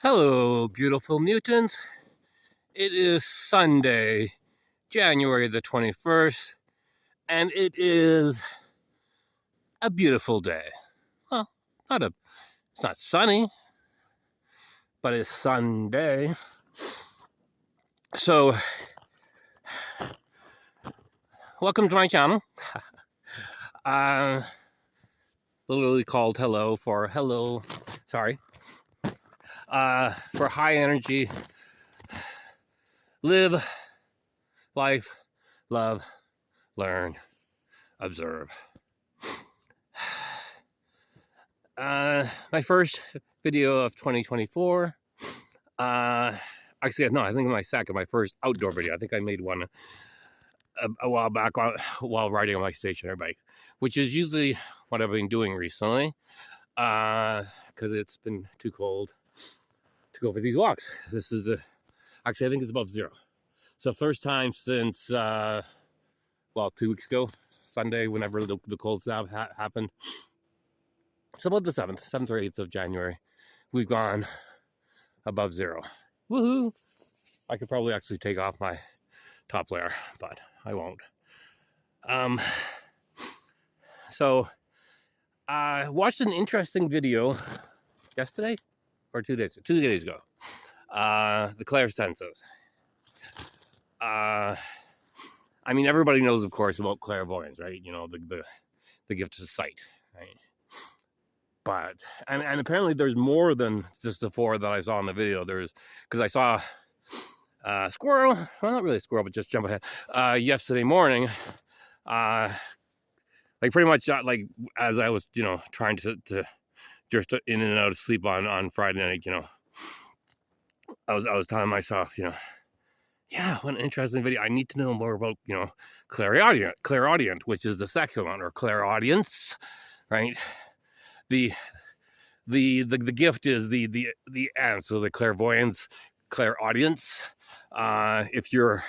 Hello, beautiful mutants. It is Sunday, January the 21st, and it is a beautiful day. Well, it's not sunny, but it's Sunday. So, welcome to my channel. Literally called for high energy, live, life, love, learn, observe. My first video of 2024. Actually, no, I think my first outdoor video. I think I made one a while back while riding on my stationary bike, which is usually what I've been doing recently, because it's been too cold to go for these walks. Actually, I think it's above zero. So first time since 2 weeks ago, Sunday, whenever the cold snap happened. So about the 7th or 8th of January, we've gone above zero. Woohoo! I could probably actually take off my top layer, but I won't. So I watched an interesting video yesterday or 2 days ago. The clairsenses. I mean, everybody knows, of course, about clairvoyance, right? You know, the gift of sight, right? But and apparently there's more than just the 4 that I saw in the video. Because I saw squirrel, well, not really a squirrel, but just jump ahead. Yesterday morning, like pretty much like as I was, trying to just in and out of sleep on Friday night, I was telling myself, yeah, what an interesting video. I need to know more about, clairaudient, which is the second one, or clairaudience, right? The gift is the and so the clairvoyance, clairaudience. If you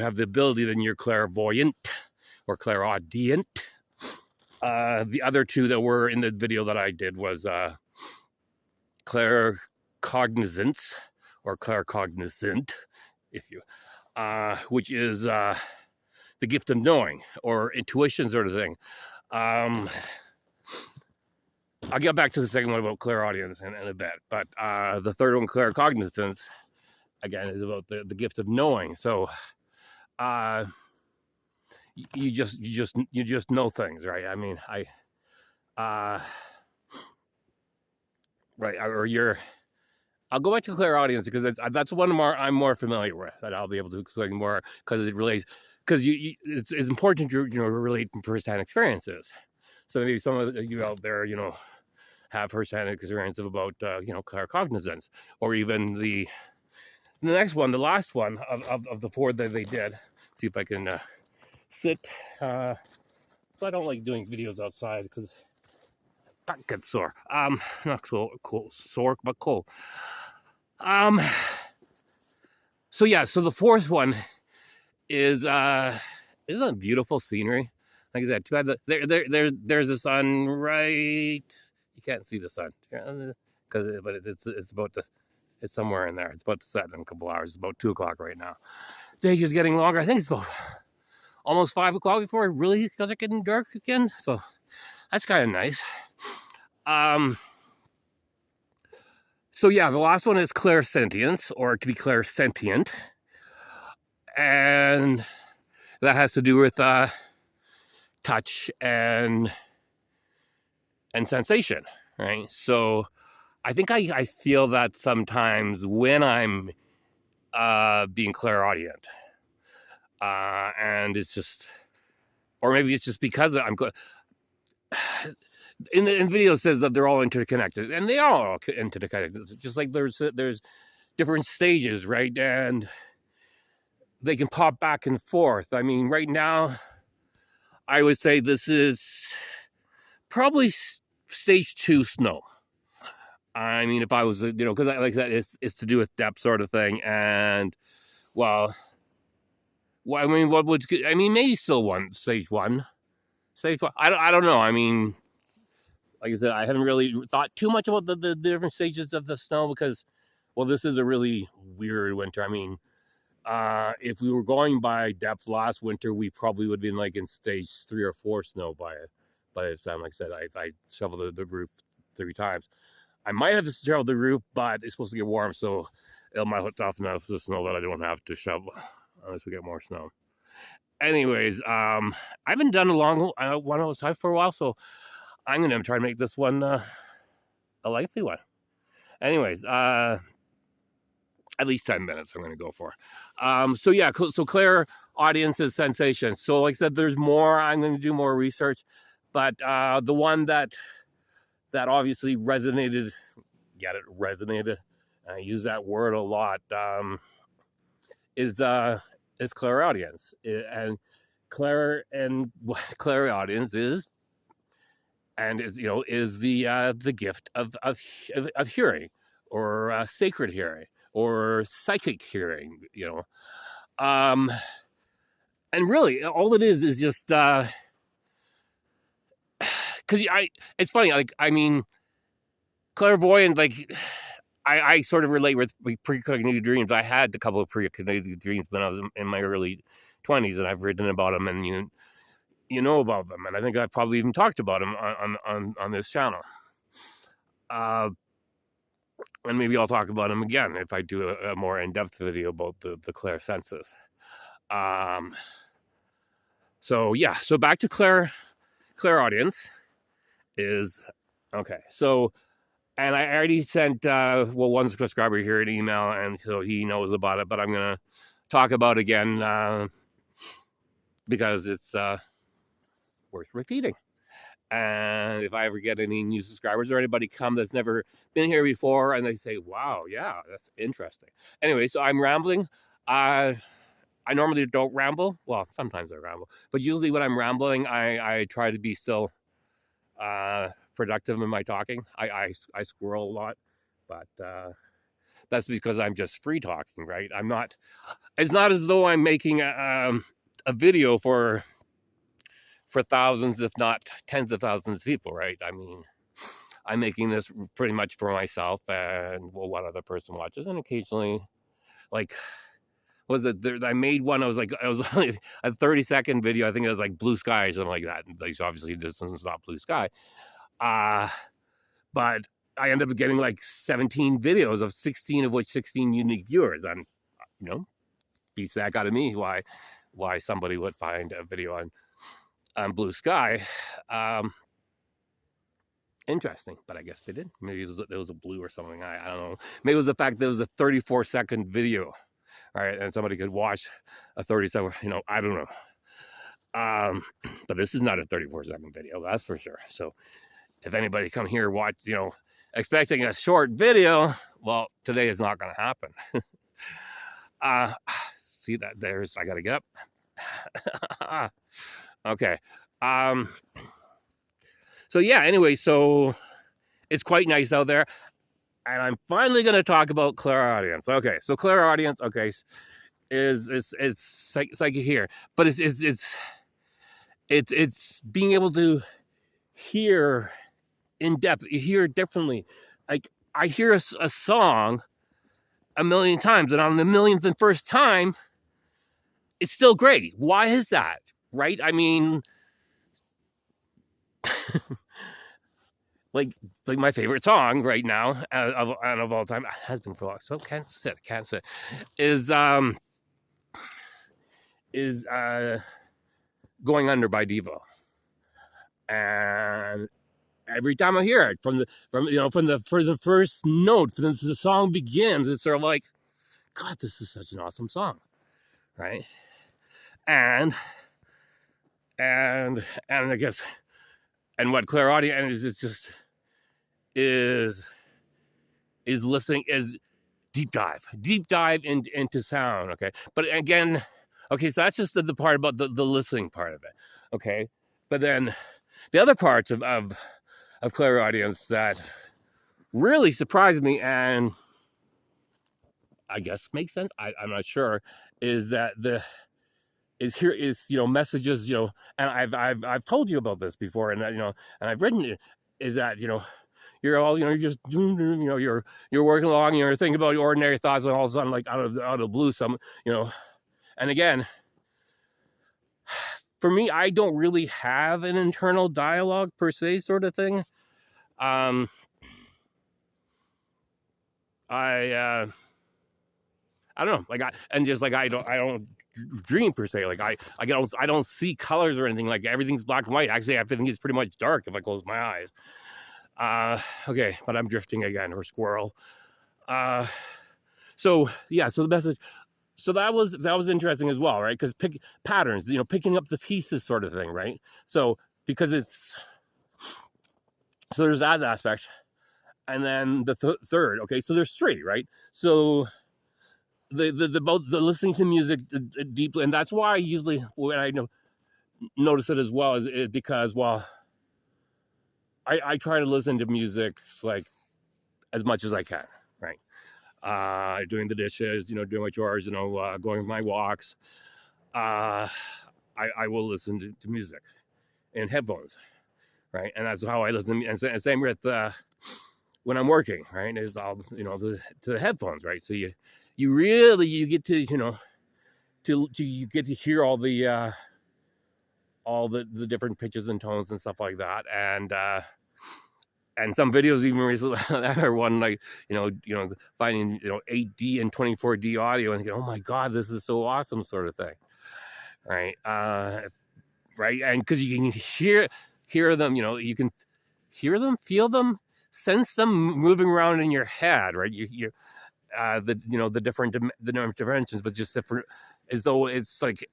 have the ability, then you're clairvoyant or clairaudient. The other 2 that were in the video that I did was claircognizance or claircognizant, which is the gift of knowing or intuition sort of thing. I'll get back to the second one about clairaudience in a bit, but the third one, claircognizance, again, is about the gift of knowing. So you just know things, right? I mean, right, or I'll go back to clairaudience because that's one I'm more familiar with, that I'll be able to explain more, because it relates, because it's important to relate from firsthand experiences. So maybe some of you out there, have firsthand experience about claircognizance, or even the next one, the last one of the 4 that they did. See if I can sit. So I don't like doing videos outside because back gets sore. Not sore, but cold. So yeah, so the 4th one is isn't it beautiful scenery? Like I said, too bad there's the sun right. You can't see the sun but it's about to. It's somewhere in there. It's about to set in a couple hours. It's about 2 o'clock right now. Day is getting longer. I think it's about almost 5 o'clock before it really starts getting dark again. So that's kind of nice. So yeah, the last one is clairsentience, or to be clairsentient, and that has to do with touch and sensation, right? So I think I feel that sometimes when I'm being clairaudient, and it's just, or maybe it's just because I'm in the video says that they're all interconnected, and they are all interconnected. Just like there's different stages, right? And they can pop back and forth. I mean, right now, I would say this is probably stage 2 snow. I mean, if I was, because like that, it's to do with depth sort of thing. And well, I mean, maybe still stage one. I don't know. I mean, like I said, I haven't really thought too much about the different stages of the snow because, well, this is a really weird winter. I mean, if we were going by depth last winter, we probably would have been like in stage 3 or 4 snow by this time. Like I said, I shoveled the roof 3 times. I might have to shovel the roof, but it's supposed to get warm, so it might toughen enough the snow that I don't have to shovel unless we get more snow. Anyways, I haven't done a long one of those types for a while, so I'm gonna try to make this one a lengthy one. Anyways, at least 10 minutes I'm going to go for. So yeah, so Clairaudience is sensation. So like I said, there's more. I'm going to do more research, but the one that obviously resonated, resonated. I use that word a lot. Is Clairaudience, and Clairaudience is, and is is the gift of hearing, or sacred hearing, or psychic hearing, and really all it is just because it's funny, like, I mean, clairvoyant, like, I sort of relate with precognitive dreams. I had a couple of precognitive dreams when I was in my early 20s, and I've written about them, and you know about them, and I think I've probably even talked about them on this channel. And maybe I'll talk about them again if I do a more in-depth video about the clairsenses. So yeah, so back to Clairaudience is okay. So, and I already sent one subscriber here an email, and so he knows about it. But I'm gonna talk about it again because it's worth repeating. And if I ever get any new subscribers or anybody come that's never been here before and they say, wow, yeah, that's interesting. Anyway, so I'm rambling. I normally don't ramble. Well, sometimes I ramble. But usually when I'm rambling, I try to be still productive in my talking. I squirrel a lot. But that's because I'm just free talking, right? It's not as though I'm making a video for thousands, if not tens of thousands of people, right? I mean, I'm making this pretty much for myself and one other person watches, and occasionally, like, I made one. I was only a 30-second video. I think it was like blue sky or something like that. Like, obviously, this is not blue sky. But I ended up getting like 17 videos, of 16 of which 16 unique viewers. And beats that out of me. Why somebody would find a video on blue sky interesting, but I guess they did. Maybe it was a blue or something. I don't know. Maybe it was the fact that it was a 34-second video, all right, and somebody could watch a 37. I don't know. But this is not a 34-second video, that's for sure. So if anybody come here watch, expecting a short video, well, today is not going to happen. See that? I got to get up. Okay. So yeah, anyway, so it's quite nice out there. And I'm finally going to talk about Clairaudience. Okay, so Clairaudience, okay, is psychic here, but it's being able to hear in depth, hear differently. Like, I hear a song a million times, and on the millionth and first time, it's still great. Why is that? Right? I mean, like my favorite song right now of all time, has been for a long, so can't sit, is Going Under by Devo. And every time I hear it, for the first note, from the song begins, it's sort of like, God, this is such an awesome song, right? And I guess, and what Clairaudience is listening, is deep dive into sound. Okay, but again, okay, so that's just the part about the listening part of it. Okay, but then the other parts of Clairaudience that really surprised me, and I guess makes sense, I'm not sure, is that messages, and I've told you about this before, and and I've written it, is that, you're all, you're just, you're working along, you're thinking about your ordinary thoughts, and all of a sudden, like out of the blue, and again, for me, I don't really have an internal dialogue per se, sort of thing. I don't know, like I don't dream per se. Like I don't see colors or anything. Like everything's black and white. Actually, I think it's pretty much dark if I close my eyes. Okay, but I'm drifting again, or squirrel. So the message. So that was interesting as well, right? Because patterns, picking up the pieces, sort of thing, right? So because so there's that aspect, and then the third. Okay, so there's three, right? So the both the listening to music deeply, and that's why I usually, when I notice it as well, is because, well, I try to listen to music like as much as I can, right? Doing the dishes, doing my chores, going for my walks. I will listen to music in headphones, right? And that's how I listen. And same with when I'm working, right? Is all to the headphones, right? So you get to you get to hear all the different pitches and tones and stuff like that, and some videos even recently are one, like finding 8D and 24D audio and thinking, oh my god, this is so awesome, sort of thing, right? Right, and because you can hear them, you can hear them, feel them, sense them moving around in your head, right? You the different dimensions, but just different, as though it's like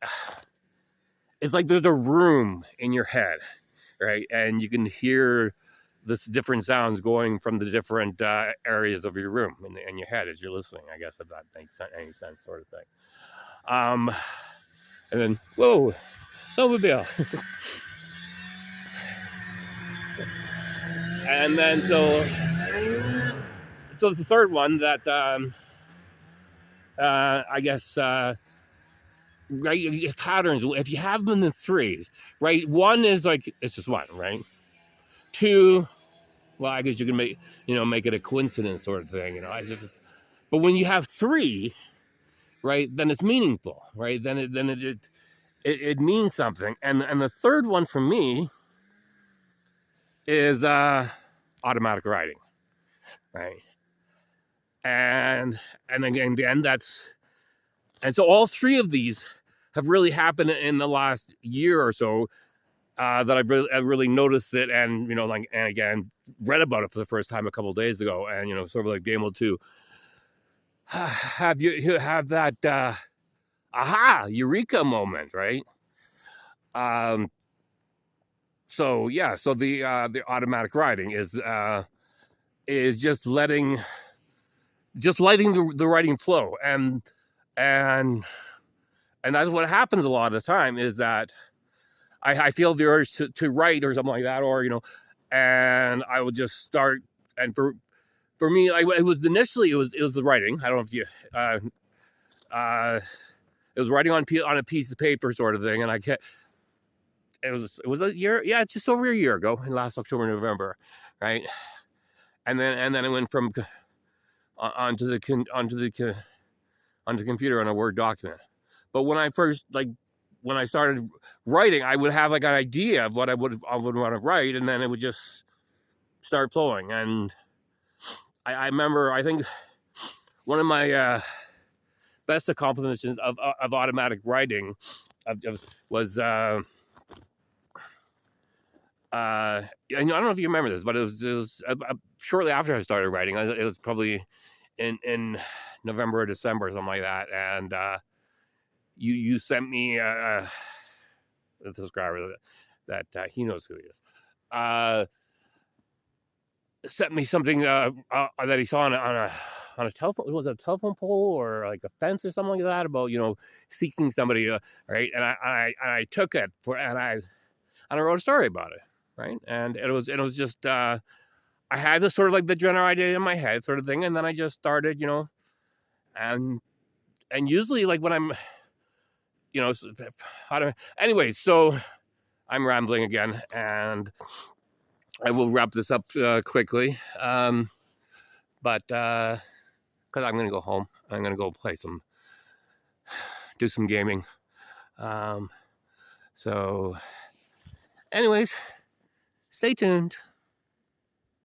there's a room in your head, right? And you can hear this different sounds going from the different areas of your room in your head as you're listening, I guess, if that makes any sense, sort of thing. And then, whoa, Snowmobile. And then so the third one that I guess right, patterns, if you have them in threes, right? One is like, it's just one, right? Two, well, I guess you can make it a coincidence, sort of thing, but when you have three, right, then it's meaningful, right? Then it means something. And the third one for me is automatic writing, right? And again, and so all three of these have really happened in the last year or so, that I've really noticed it, and and again read about it for the first time a couple of days ago, and sort of like being able to have that aha, eureka moment, right? So the automatic writing is just letting the writing flow, and that's what happens a lot of the time, is that I feel the urge to write or something like that, or and I would just start. And for me, like, it was initially it was the writing. I don't know if you it was writing on a piece of paper, sort of thing, and it was a year, just over a year ago, in last October, November, right? And then it went from onto the computer on a Word document. But when I started writing, I would have like an idea of what I would want to write, and then it would just start flowing. And I remember, I think one of my best accomplishments of automatic writing was I don't know if you remember this, but it was shortly after I started writing. It was probably in November or December or something like that, and you sent me a subscriber that he knows who he is. Sent me something that he saw on a telephone. Was it a telephone pole or like a fence or something like that, about seeking somebody, right? And I took it and I wrote a story about it, right? And it was just I had this sort of like the general idea in my head, sort of thing, and then I just started, and usually, like, when I'm anyway, so I'm rambling again, and I will wrap this up quickly. But because I'm gonna go home, I'm gonna go do some gaming. So, anyways, stay tuned.